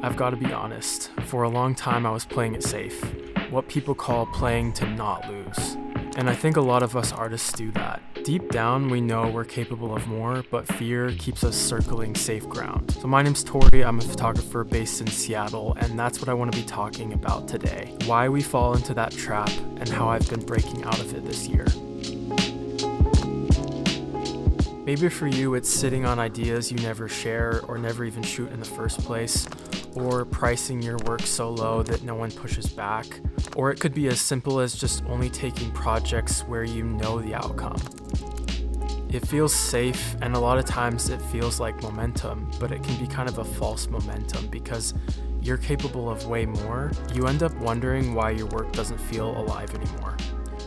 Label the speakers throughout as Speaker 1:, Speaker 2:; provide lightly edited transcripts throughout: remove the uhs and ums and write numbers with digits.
Speaker 1: I've got to be honest. For a long time, I was playing it safe. What people call playing to not lose. And I think a lot of us artists do that. Deep down, we know we're capable of more, but fear keeps us circling safe ground. So my name's Tori, I'm a photographer based in Seattle, and that's what I want to be talking about today. Why we fall into that trap and how I've been breaking out of it this year. Maybe for you, it's sitting on ideas you never share or never even shoot in the first place, or pricing your work so low that no one pushes back. Or it could be as simple as just only taking projects where you know the outcome. It feels safe, and a lot of times it feels like momentum, but it can be kind of a false momentum because you're capable of way more. You end up wondering why your work doesn't feel alive anymore.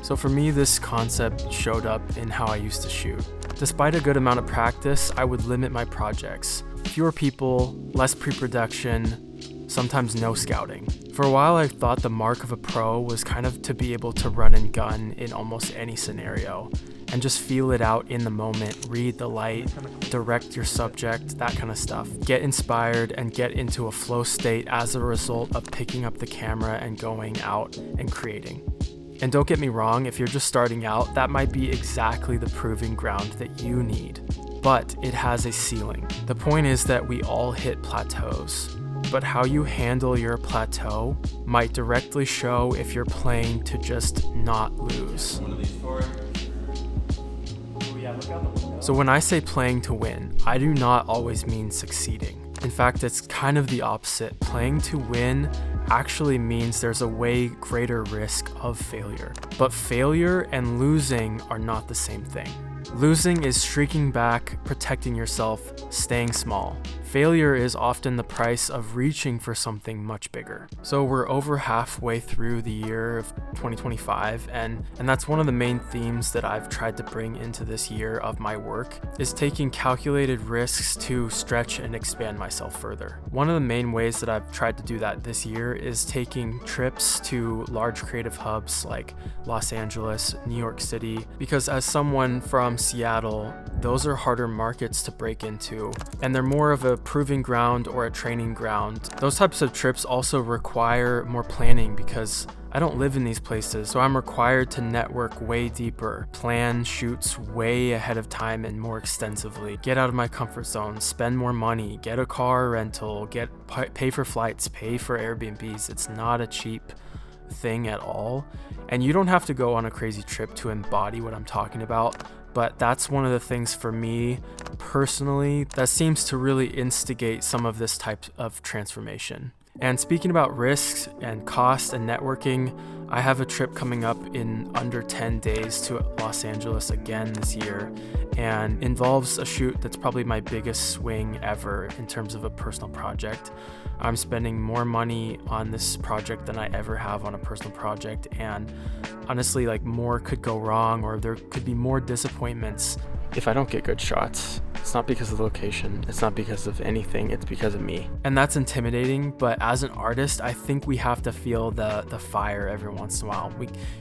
Speaker 1: So for me, this concept showed up in how I used to shoot. Despite a good amount of practice, I would limit my projects. Fewer people, less pre-production, sometimes no scouting. For a while, I thought the mark of a pro was kind of to be able to run and gun in almost any scenario and just feel it out in the moment, read the light, direct your subject, that kind of stuff. Get inspired and get into a flow state as a result of picking up the camera and going out and creating. And don't get me wrong, if you're just starting out, that might be exactly the proving ground that you need. But it has a ceiling. The point is that we all hit plateaus. But how you handle your plateau might directly show if you're playing to just not lose. So when I say playing to win, I do not always mean succeeding. In fact, it's kind of the opposite. Playing to win actually means there's a way greater risk of failure. But failure and losing are not the same thing. Losing is streaking back, protecting yourself, staying small. Failure is often the price of reaching for something much bigger. So we're over halfway through the year of 2025, and that's one of the main themes that I've tried to bring into this year of my work, is taking calculated risks to stretch and expand myself further. One of the main ways that I've tried to do that this year is taking trips to large creative hubs like Los Angeles, New York City, because as someone from Seattle, those are harder markets to break into, and they're more of a proving ground or a training ground. Those types of trips also require more planning because I don't live in these places, so I'm required to network way deeper, plan shoots way ahead of time and more extensively, get out of my comfort zone, spend more money, get a car rental, pay for flights, pay for Airbnbs. It's not a cheap thing at all, and you don't have to go on a crazy trip to embody what I'm talking about. But that's one of the things for me personally that seems to really instigate some of this type of transformation. And speaking about risks and cost and networking, I have a trip coming up in under 10 days to Los Angeles again this year, and involves a shoot that's probably my biggest swing ever in terms of a personal project. I'm spending more money on this project than I ever have on a personal project, and honestly, more could go wrong, or there could be more disappointments if I don't get good shots. It's not because of the location, it's not because of anything, it's because of me. And that's intimidating, but as an artist, I think we have to feel the fire every once in a while.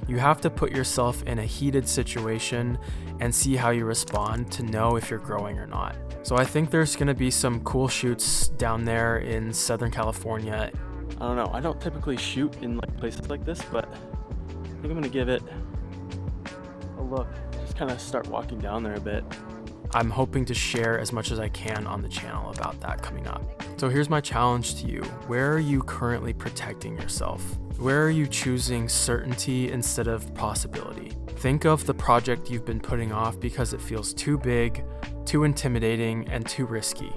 Speaker 1: You have to put yourself in a heated situation and see how you respond to know if you're growing or not. So I think there's gonna be some cool shoots down there in Southern California. I don't know, I don't typically shoot in places like this, but I think I'm gonna give it a look. Just kind of start walking down there a bit. I'm hoping to share as much as I can on the channel about that coming up. So here's my challenge to you. Where are you currently protecting yourself? Where are you choosing certainty instead of possibility? Think of the project you've been putting off because it feels too big, too intimidating, and too risky.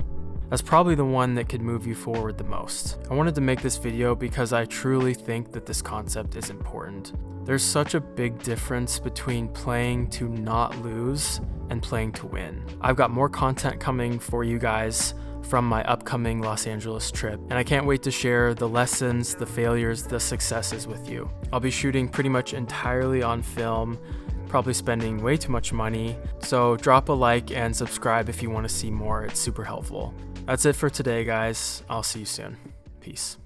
Speaker 1: That's probably the one that could move you forward the most. I wanted to make this video because I truly think that this concept is important. There's such a big difference between playing to not lose and playing to win. I've got more content coming for you guys from my upcoming Los Angeles trip, and I can't wait to share the lessons, the failures, the successes with you. I'll be shooting pretty much entirely on film, probably spending way too much money, so drop a like and subscribe if you want to see more. It's super helpful. That's it for today, guys. I'll see you soon. Peace.